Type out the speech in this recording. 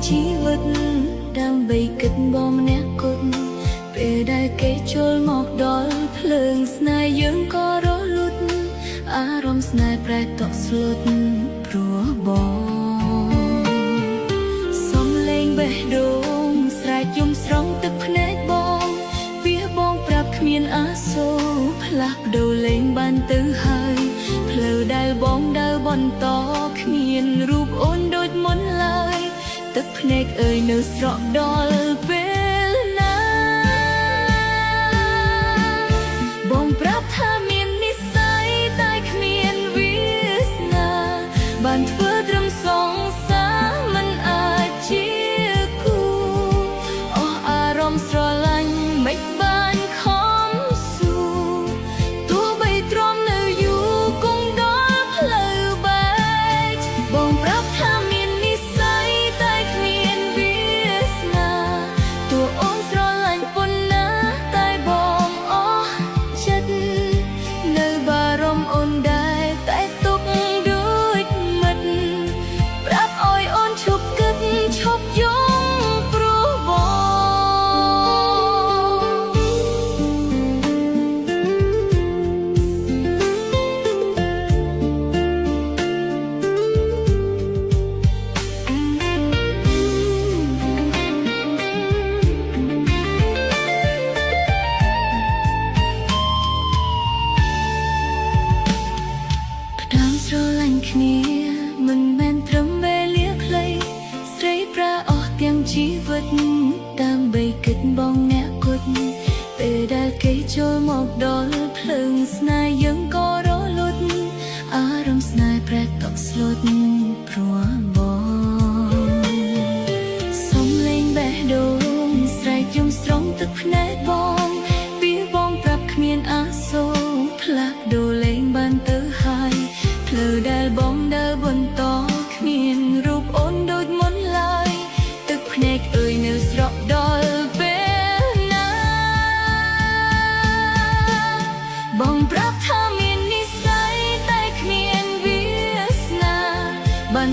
ជីវិតដើម្បីគិតបងម្នាក់គត់ពេលដែលគេចូលមកដល់ភ្លើងស្នេហ៍យើងក៏រលត់អារម្មណ៍ស្នេហ៍ប្រែតក់ស្លុតព្រោះបងសំឡេងបេះដូងស្រែកយំស្រង់ទឹកភ្នែកបងវាបងប្រាប់គ្មានអាសូរផ្លាស់ប្ដូរលេងបានទៅហើយផ្លូវដែលបងដើរបន្តគ្មានរូបអូនដូចមុនឡើយទឹកភ្នែកអើយនៅស្រក់ដល់ពេលណាបងប្រាប់ថាមាននិស្ស័យតែគ្មានវាសនាបានធ្វើត្រឹមសងសាមិនអាចជាគូអស់អារម្មណ៍ស្រឡាញ់មិនបានខំស៊ូទោះបីទ្រាំនៅយូរគង់ដល់ផ្លូវបែកបងប្រាប់ថាមាននិស្ស័យតែគ្មានវាសនាទោះអូនស្រឡាញ់ប៉ុណ្ណាតែបងអស់ចិត្តនៅបារម្ភអូនដែរតែទុកដូចមិត្តប្រាប់អោយអូនឈប់គិតឈប់យំព្រោះដើមស្រឡាញ់គ្នាមិនមែនត្រឹមវេលាខ្លីស្រីប្រាអស់ទាំងជីវិតដើម្បីគិតបងអ្នកគត់ពេលដែលគេចូលមកដល់ភ្លើងស្នេហ៍យើងក៏រលត់អារម្មណ៍ស្នេហ៍ប្រែតក់ស្លុតព្រោះបងសំឡេងបេះដូងស្រែកយំស្រង់ទឹកភ្នែកបងពីបងប្រាប់គ្មានអាសូរផ្លាស់ប្ដូរលេងបានទៅហើយផ្លូវដែលបងដើរបន្តគ្មានរូបអូនដូចមុនឡើយទឹកភ្នែកអើយនៅស្រក់ដល់ពេលណាបងប្រាប់ថាមាននិស្ស័យតែគ្មានវាសនាបាន